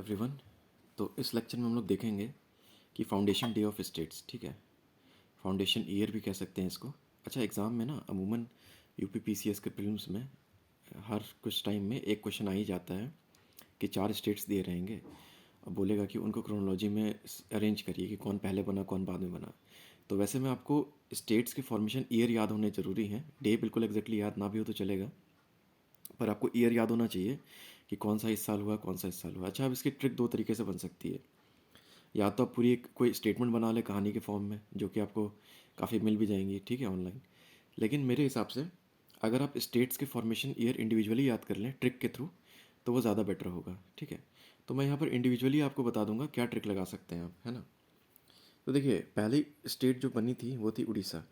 Everyone. तो इस lecture में हम लोग देखेंगे कि फाउंडेशन डे ऑफ स्टेट्स, ठीक है, फाउंडेशन ईयर भी कह सकते हैं इसको। अच्छा, एग्ज़ाम में ना अमूमन यूपी पीसीएस के प्रीलिम्स में हर कुछ टाइम में एक क्वेश्चन आ ही जाता है कि 4 स्टेट्स दिए रहेंगे। अब बोलेगा कि उनको क्रोनोलॉजी में अरेंज करिए कि कौन पहले बना कौन बाद में बना। तो वैसे में आपको स्टेट्स के फॉर्मेशन ईयर याद होने ज़रूरी हैं। डे बिल्कुल एग्जैक्टली याद ना भी हो तो चलेगा, पर आपको ईयर याद होना चाहिए कि कौन सा इस साल हुआ कौन सा इस साल हुआ। अच्छा, अब इसकी ट्रिक दो तरीके से बन सकती है। या तो आप पूरी एक कोई स्टेटमेंट बना लें कहानी के फॉर्म में, जो कि आपको काफ़ी मिल भी जाएंगी, ठीक है, ऑनलाइन। लेकिन मेरे हिसाब से अगर आप स्टेट्स के फॉर्मेशन ईयर इंडिविजुअली याद कर लें ट्रिक के थ्रू, तो वो ज़्यादा बेटर होगा, ठीक है। तो मैं यहाँ पर इंडिविजुअली आपको बता दूंगा क्या ट्रिक लगा सकते हैं आप, है ना। तो देखिए, पहली स्टेट जो बनी थी वो थी उड़ीसा,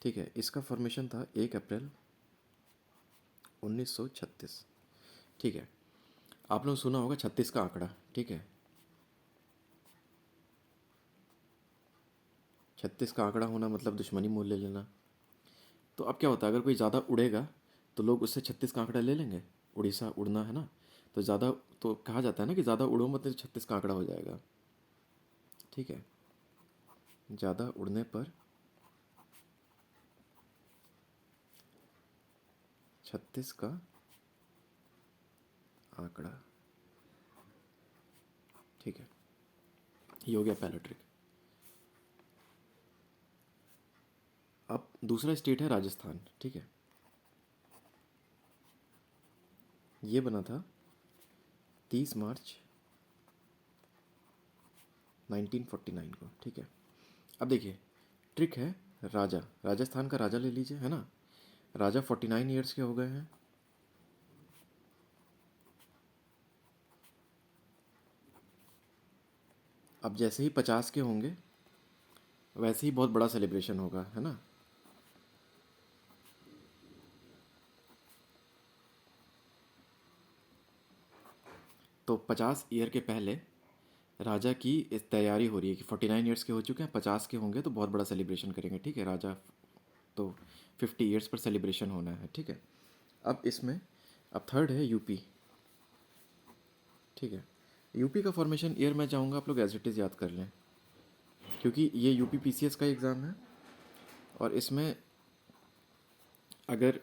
ठीक है। इसका फॉर्मेशन था 1 अप्रैल 1936, ठीक है। आप लोगों ने सुना होगा 36 का आंकड़ा, ठीक है। 36 का आंकड़ा होना मतलब दुश्मनी मोल ले लेना। तो अब क्या होता है, अगर कोई ज़्यादा उड़ेगा तो लोग उससे 36 का आंकड़ा ले लेंगे। उड़ीसा उड़ना है ना, तो ज़्यादा, तो कहा जाता है ना कि ज़्यादा उड़ो मत, 36 का आंकड़ा हो जाएगा, ठीक है। ज़्यादा उड़ने पर 36 का आंकड़ा, ठीक है। ये हो गया पहला ट्रिक। अब दूसरा स्टेट है राजस्थान, ठीक है। ये बना था 30 मार्च 1949 को, ठीक है। अब देखिए, ट्रिक है राजा, राजस्थान का राजा ले लीजिए, है ना। राजा 49 ईयर्स के हो गए हैं। अब जैसे ही 50 के होंगे वैसे ही बहुत बड़ा सेलिब्रेशन होगा, है ना। तो 50 ईयर के पहले राजा की इस तैयारी हो रही है कि 49 ईयर्स के हो चुके हैं, 50 के होंगे तो बहुत बड़ा सेलिब्रेशन करेंगे, ठीक है। राजा तो 50 ईयर्स पर सेलिब्रेशन होना है, ठीक है। अब इसमें अब थर्ड है यूपी, ठीक है। यूपी का फॉर्मेशन ईयर मैं चाहूँगा आप लोग एज इट इज़ याद कर लें, क्योंकि ये यूपी पीसीएस का एग्ज़ाम है। और इसमें अगर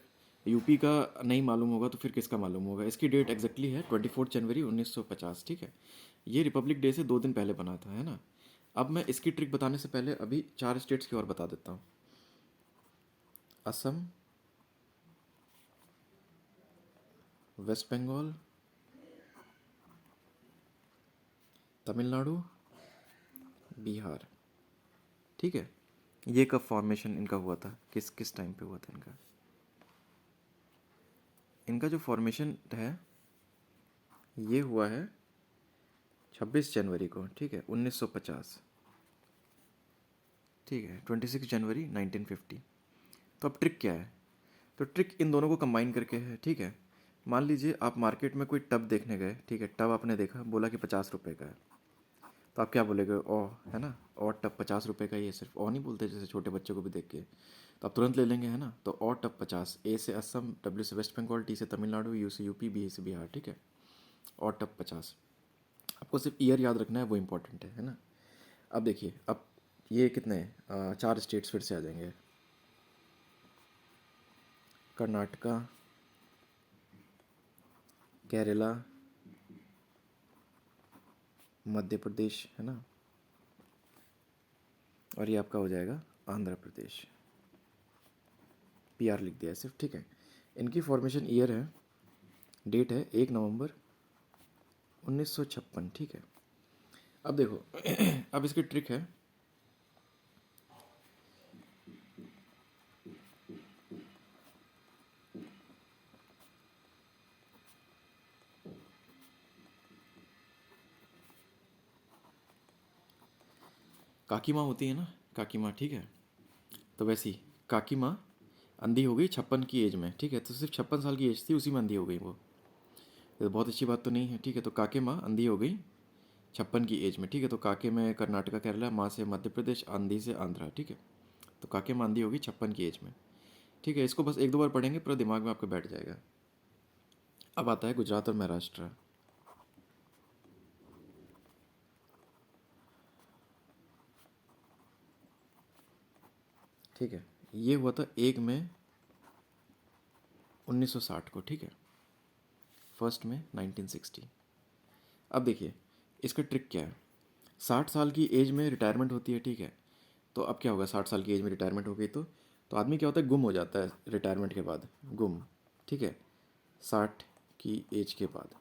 यूपी का नहीं मालूम होगा तो फिर किसका मालूम होगा। इसकी डेट एग्जैक्टली है 24 जनवरी 1950, ठीक है। ये रिपब्लिक डे से 2 दिन पहले बना था, है ना। अब मैं इसकी ट्रिक बताने से पहले अभी 4 स्टेट्स की और बता देता हूँ। असम, वेस्ट बंगाल, तमिलनाडु, बिहार, ठीक है। ये कब फॉर्मेशन इनका हुआ था, किस किस टाइम पे हुआ था इनका। इनका जो फॉर्मेशन है ये हुआ है 26 जनवरी को, ठीक है, 1950, ठीक है। 26 जनवरी 1950। तो अब ट्रिक क्या है, तो ट्रिक इन दोनों को कंबाइन करके है, ठीक है। मान लीजिए आप मार्केट में कोई टब देखने गए, ठीक है। टब आपने देखा, बोला कि 50 रुपये का है, तो आप क्या बोलेगे, ओ, है ना। और टब 50 रुपये का ही है, सिर्फ ओ नहीं बोलते जैसे छोटे बच्चों को भी देख के, तो आप तुरंत ले लेंगे, है ना। तो और टब 50, ए से असम, डब्ल्यू से वेस्ट बंगाल, टी से तमिलनाडु, यू से यूपी, बी से बिहार, ठीक है। और टब 50। आपको सिर्फ ईयर याद रखना है, वो इंपॉर्टेंट है ना। अब देखिए, अब ये कितने हैं, 4 स्टेट्स फिर से आ जाएंगे। कर्नाटका, केरला, मध्य प्रदेश, है ना। और ये आपका हो जाएगा आंध्र प्रदेश। पीआर लिख दिया है सिर्फ, ठीक है। इनकी फॉर्मेशन ईयर है, डेट है 1 नवंबर 1956, ठीक है। अब देखो अब इसकी ट्रिक है। काकी माँ होती है ना, काकी माँ, ठीक है। तो वैसी काकी माँ अंधी हो गई 56 की एज में, ठीक है। तो सिर्फ 56 साल की एज थी, उसी में अंधी हो गई वो। ये तो बहुत अच्छी बात तो नहीं है, ठीक है। तो काके माँ अंधी हो गई 56 की एज में, ठीक है। तो काके में कर्नाटका केरला, माँ से मध्य प्रदेश, आंधी से आंध्रा, ठीक है। तो काके माँ अंधी होगी 56 की एज में, ठीक है। इसको बस 1-2 बार पढ़ेंगे पूरा दिमाग में आपके बैठ जाएगा। अब आता है गुजरात और महाराष्ट्र। ठीक है। ये हुआ था 1 मई 1960 को, ठीक है, 1 मई 1960। अब देखिए इसका ट्रिक क्या है। 60 साल की एज में रिटायरमेंट होती है, ठीक है। तो अब क्या होगा, 60 साल की एज में रिटायरमेंट हो गई तो आदमी क्या होता है, गुम हो जाता है रिटायरमेंट के बाद, गुम, ठीक है। 60 की एज के बाद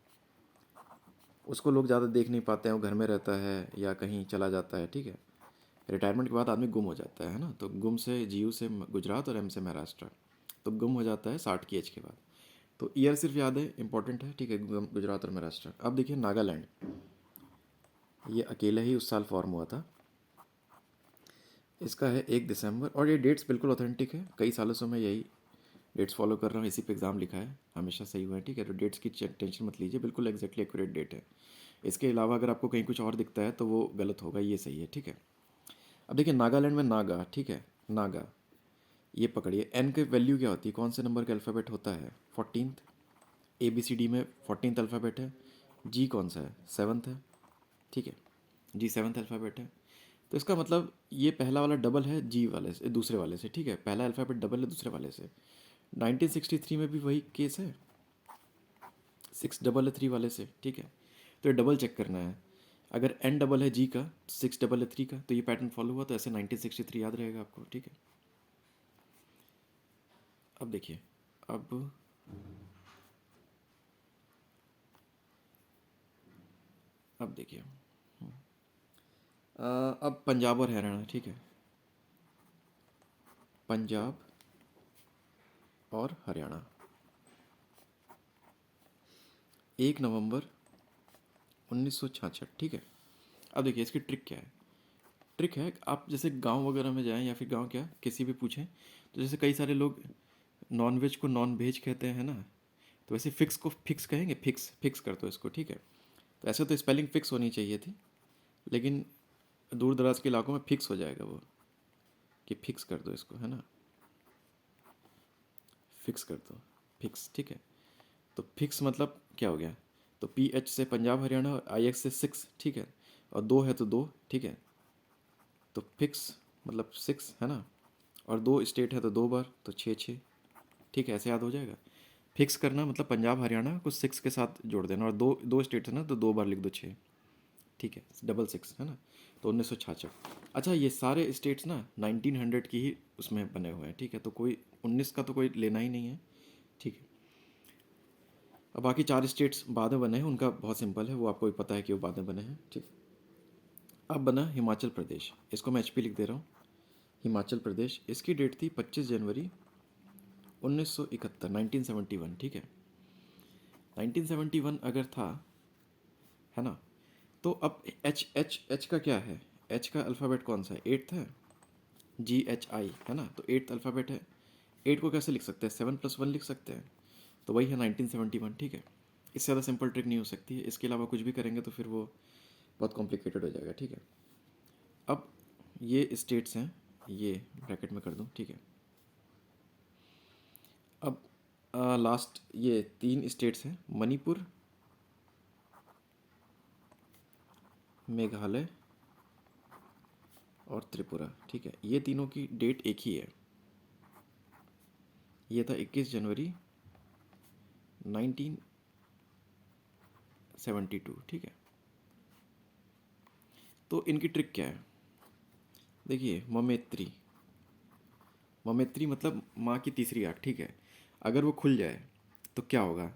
उसको लोग ज़्यादा देख नहीं पाते हैं, वो घर में रहता है या कहीं चला जाता है, ठीक है। रिटायरमेंट के बाद आदमी गुम हो जाता है ना। तो गुम से जीयू से गुजरात और एम से महाराष्ट्र। तो गुम हो जाता है 60 की एज के बाद। तो ईयर सिर्फ याद है, इंपॉर्टेंट है, ठीक है, गुजरात और महाराष्ट्र। अब देखिए नागालैंड, ये अकेला ही उस साल फॉर्म हुआ था। इसका है 1 दिसंबर, और ये डेट्स बिल्कुल ऑथेंटिक है, कई सालों से मैं यही डेट्स फॉलो कर रहा हूँ, इसी पे एग्ज़ाम लिखा है, हमेशा सही हुआ है, ठीक है। तो डेट्स की टेंशन मत लीजिए, बिल्कुल एग्जैक्टली एक्यूरेट डेट है। इसके अलावा अगर आपको कहीं कुछ और दिखता है तो वो गलत होगा, ये सही है, ठीक है। अब देखिए नागालैंड में नागा, ठीक है, नागा, ये पकड़िए, एन के वैल्यू क्या होती है, कौन से नंबर का अल्फ़ाबेट होता है, 14th। ABCD में 14th अल्फ़ाबेट है। जी कौन सा है, 7th है, ठीक है। जी 7th अल्फ़ाबेट है। तो इसका मतलब ये पहला वाला डबल है जी वाले से, दूसरे वाले से, ठीक है, पहला अल्फ़ाबेट डबल है दूसरे वाले से। 1963 में भी वही केस है, 6 डबल है 3 वाले से, ठीक है। तो ये डबल चेक करना है। अगर एन डबल है जी का, 6 डबल है 3 का, तो ये पैटर्न फॉलो हुआ, तो ऐसे 1963 याद रहेगा आपको, ठीक है। अब देखिए, अब अब देखिए अब पंजाब और हरियाणा, ठीक है, पंजाब और हरियाणा, 1 नवंबर 1966, ठीक है। अब देखिए इसकी ट्रिक क्या है। ट्रिक है, आप जैसे गांव वगैरह में जाएं, या फिर गांव क्या किसी भी पूछें, तो जैसे कई सारे लोग नॉन वेज को नॉन वेज कहते हैं ना, तो वैसे फिक्स को फिक्स कहेंगे, फिक्स फिक्स कर दो इसको, ठीक है। तो ऐसे तो स्पेलिंग फिक्स होनी चाहिए थी, लेकिन दूर दराज के इलाकों में फिक्स हो जाएगा वो, कि फिक्स कर दो इसको, है ना, फिक्स कर दो, फिक्स, ठीक है। तो फिक्स मतलब क्या हो गया, तो PH से पंजाब हरियाणा और IX से 6, ठीक है, और 2 है तो 2, ठीक है। तो फिक्स मतलब 6 है ना, और 2 स्टेट है तो 2 बार, तो 6 6, ठीक है, ऐसे याद हो जाएगा। फिक्स करना मतलब पंजाब हरियाणा को 6 के साथ जोड़ देना, और दो दो स्टेट है ना, तो 2 बार लिख दो 6, ठीक है, डबल 6 है ना। तो 1966। अच्छा, ये सारे स्टेट्स ना 1900 की ही उसमें बने हुए हैं, ठीक है। तो कोई 19 का तो कोई लेना ही नहीं है, ठीक है। अब बाकी 4 स्टेट्स बाद में बने हैं, उनका बहुत सिंपल है, वो आपको भी पता है कि वो बाद में बने हैं, ठीक। अब बना हिमाचल प्रदेश, इसको मैं HP लिख दे रहा हूँ, हिमाचल प्रदेश। इसकी डेट थी 25 जनवरी 1971, 1971, ठीक है। 1971 अगर था, है ना, तो अब एच का क्या है, एच का अल्फ़ाबेट कौन सा है, 8th है, GHI, है ना, तो 8th अल्फ़ाबेट है। 8 को कैसे लिख सकते हैं, 7+1 लिख सकते हैं, तो वही है 1971, ठीक है। इससे ज़्यादा सिंपल ट्रिक नहीं हो सकती है, इसके अलावा कुछ भी करेंगे तो फिर वो बहुत कॉम्प्लिकेटेड हो जाएगा, ठीक है। अब ये स्टेट्स हैं, ये ब्रैकेट में कर दूँ, ठीक है। अब लास्ट ये 3 स्टेट्स हैं, मणिपुर, मेघालय और त्रिपुरा, ठीक है। ये तीनों की डेट एक ही है, ये था 21 जनवरी 1972, ठीक है। तो इनकी ट्रिक क्या है, देखिए, ममेत्री, ममेत्री मतलब माँ की तीसरी आँख, ठीक है। अगर वो खुल जाए तो क्या होगा,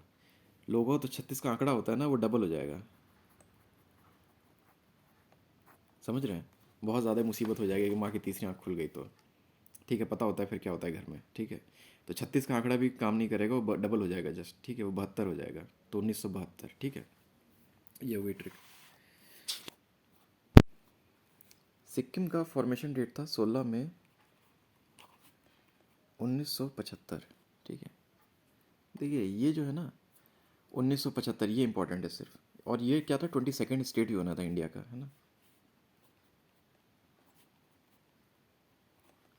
लोगों तो 36 का आंकड़ा होता है ना, वो डबल हो जाएगा, समझ रहे हैं। बहुत ज़्यादा मुसीबत हो जाएगी कि माँ की तीसरी आँख खुल गई तो, ठीक है, पता होता है फिर क्या होता है घर में, ठीक है। तो 36 का आंकड़ा भी काम नहीं करेगा, वो डबल हो जाएगा जस्ट, ठीक है, वो 72 हो जाएगा, तो 1972, ठीक है। ये हुई ट्रिक। सिक्किम का फॉर्मेशन डेट था 16 मई 1975, ठीक है। देखिए ये जो है ना 1975, ये इंपॉर्टेंट है सिर्फ, और ये क्या था, 22nd स्टेट ही होना था इंडिया का, है ना,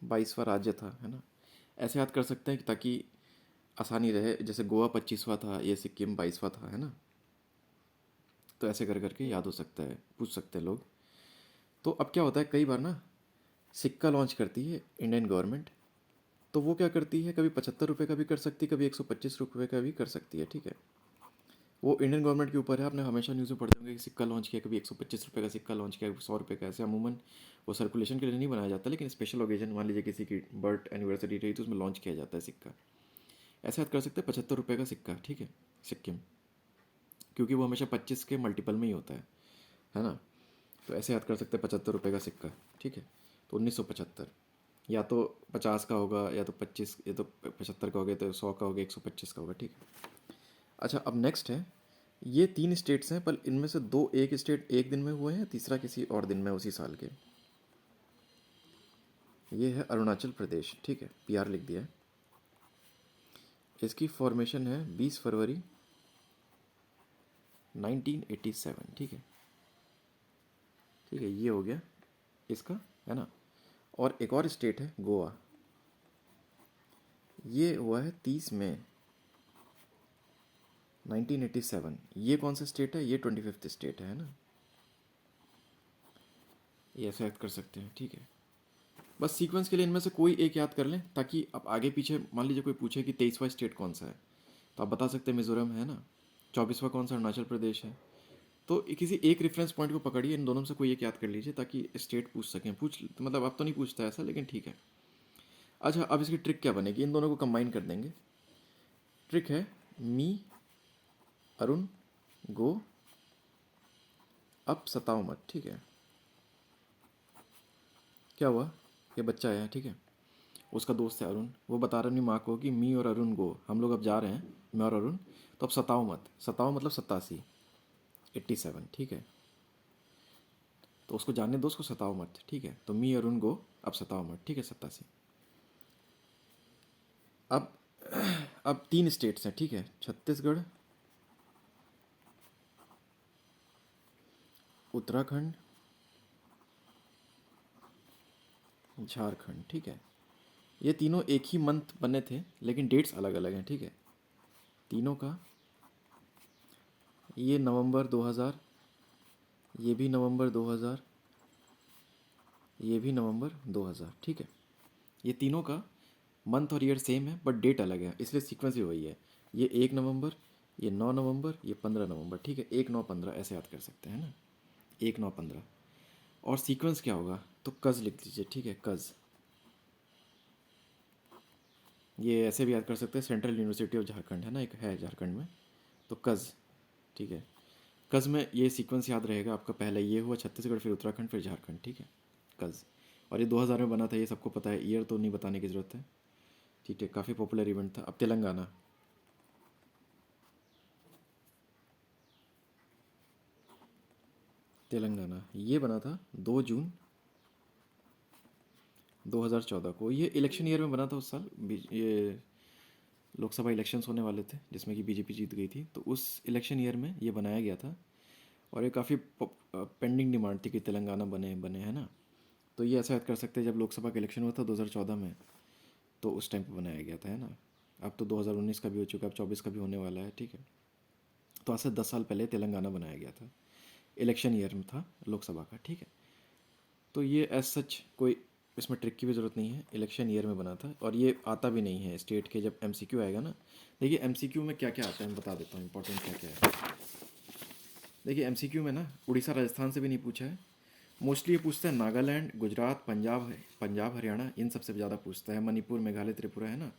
22वां राज्य था, है ना। ऐसे याद कर सकते हैं कि ताकि आसानी रहे, जैसे गोवा 25वां था, ये सिक्किम 22वां था, है ना। तो ऐसे कर करके याद हो सकता है, पूछ सकते हैं लोग। तो अब क्या होता है, कई बार ना सिक्का लॉन्च करती है इंडियन गवर्नमेंट, तो वो क्या करती है, कभी 75 रुपये का भी कर सकती है, कभी 125 रुपये का भी कर सकती है, ठीक है। वो इंडियन गवर्नमेंट के ऊपर है। आपने हमेशा न्यूज़ में पढ़ते होंगे कि सिक्का लॉन्च किया, कभी 125 रुपये का सिक्का लॉन्च किया, 100 रुपये का। ऐसे अमूमन वो सर्कुलेशन के लिए नहीं बनाया जाता, लेकिन स्पेशल ओकेजन, मान लीजिए किसी की बर्थ एनिवर्सरी रही तो उसमें लॉन्च किया जाता है सिक्का। ऐसे याद कर सकते हैं 75 रुपये का सिक्का, ठीक है, सिक्किम, क्योंकि वो हमेशा 25 के मल्टीपल में ही होता है ना। तो ऐसे याद कर सकते हैं 75 रुपये का सिक्का, ठीक है। तो 1975, या तो 50 का होगा, या तो 25, या तो 75 का हो गया, तो 100 का हो गया, 125 का होगा, ठीक है। अच्छा, अब नेक्स्ट है, ये 3 स्टेट्स हैं, पर इनमें से 2, एक स्टेट एक दिन में हुए हैं, तीसरा किसी और दिन में उसी साल के। ये है अरुणाचल प्रदेश, ठीक है, PR लिख दिया है। इसकी फॉर्मेशन है 20 फरवरी 1987, ठीक है, ठीक है, ये हो गया इसका, है ना। और एक और स्टेट है गोवा, ये हुआ है 30 मई 1987। ये कौन सा स्टेट है, ये 25th स्टेट है ना। ये ऐसे याद कर सकते हैं, ठीक है। बस सीक्वेंस के लिए इनमें से कोई एक याद कर लें, ताकि अब आगे पीछे मान लीजिए कोई पूछे कि 23वां स्टेट कौन सा है, तो आप बता सकते हैं मिजोरम है ना, 24वां कौन सा अरुणाचल प्रदेश है। तो किसी एक रेफरेंस पॉइंट को पकड़िए, इन दोनों में से कोई एक याद कर लीजिए, ताकि स्टेट पूछ सकें। मतलब अब तो नहीं पूछता ऐसा, लेकिन ठीक है। अच्छा, अब इसकी ट्रिक क्या बनेगी, इन दोनों को कंबाइन कर देंगे। ट्रिक है मी अरुण गो अब सताओ मत, ठीक है। क्या हुआ, ये बच्चा आया, ठीक है, उसका दोस्त है अरुण, वो बता रहा अपनी माँ को कि मी और अरुण गो, हम लोग अब जा रहे हैं, मैं और अरुण, तो अब सताओ मत। सताओ मतलब 87, 87, ठीक है। तो उसको जानने दो, उसको सताओ मत, ठीक है। तो मी अरुण गो अब सताओ मत, ठीक है, 87। अब अब 3 स्टेट्स हैं, ठीक है, छत्तीसगढ़, उत्तराखंड, झारखंड, ठीक है। ये तीनों एक ही मंथ बने थे, लेकिन डेट्स अलग अलग हैं, ठीक है, तीनों का। ये नवंबर 2000, ये भी नवंबर 2000, ये भी नवंबर 2000, ठीक है। ये तीनों का मंथ और ईयर सेम है, बट डेट अलग है, इसलिए सीक्वेंस भी वही है। ये 1 नवंबर, ये 9 नवंबर, ये 15 नवंबर, ठीक है, 1 9 15 ऐसे याद कर सकते हैं ना, 1 9 15। और सीक्वेंस क्या होगा, तो कज़ लिख लीजिए, ठीक है, कज़। ये ऐसे भी याद कर सकते हैं, सेंट्रल यूनिवर्सिटी ऑफ झारखंड है ना, एक है झारखंड में, तो कज़, ठीक है। कज़ में ये सीक्वेंस याद रहेगा आपका, पहले ये हुआ छत्तीसगढ़, फिर उत्तराखंड, फिर झारखंड, ठीक है, कज़। और ये 2000 में बना था, ये सबको पता है, ईयर तो नहीं बताने की ज़रूरत है, ठीक है, काफ़ी पॉपुलर इवेंट था। अब तेलंगाना, तेलंगाना ये बना था 2 जून 2014 को। ये इलेक्शन ईयर में बना था उस साल, ये लोकसभा इलेक्शंस होने वाले थे, जिसमें कि बीजेपी जीत गई थी, तो उस इलेक्शन ईयर में ये बनाया गया था। और ये काफ़ी पेंडिंग डिमांड थी कि तेलंगाना बने बने, है ना। तो ये ऐसा याद कर सकते हैं, जब लोकसभा का इलेक्शन हुआ था 2014 में, तो उस टाइम पे बनाया गया था, है ना। अब तो 2019 का भी हो चुका है, अब 24 का भी होने वाला है, ठीक है। तो आज से 10 साल पहले तेलंगाना बनाया गया था, इलेक्शन ईयर में था लोकसभा का, ठीक है। तो ये एज सच कोई इसमें ट्रिक की भी ज़रूरत नहीं है, इलेक्शन ईयर में बना था। और ये आता भी नहीं है स्टेट के, जब MCQ आएगा ना। देखिए MCQ में क्या क्या आता है मैं बता देता हूँ, इंपॉर्टेंट क्या क्या है। देखिए MCQ में ना उड़ीसा राजस्थान से भी नहीं पूछा है, मोस्टली ये पूछता है नागालैंड, गुजरात, पंजाब है, पंजाब हरियाणा, इन सबसे ज़्यादा पूछता है, मणिपुर, मेघालय, त्रिपुरा, है ना।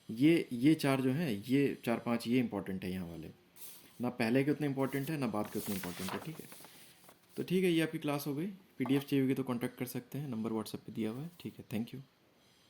ये 4 जो हैं, ये 4 5 ये इंपॉर्टेंट है यहाँ वाले, ना पहले के उतने इंपॉर्टेंट है, ना बाद के उतने इंपॉर्टेंट है, ठीक है। तो ठीक है, ये आपकी क्लास हो गई। PDF चाहिए होगी तो कांटेक्ट कर सकते हैं, नंबर व्हाट्सएप पे दिया हुआ है, ठीक है, थैंक यू।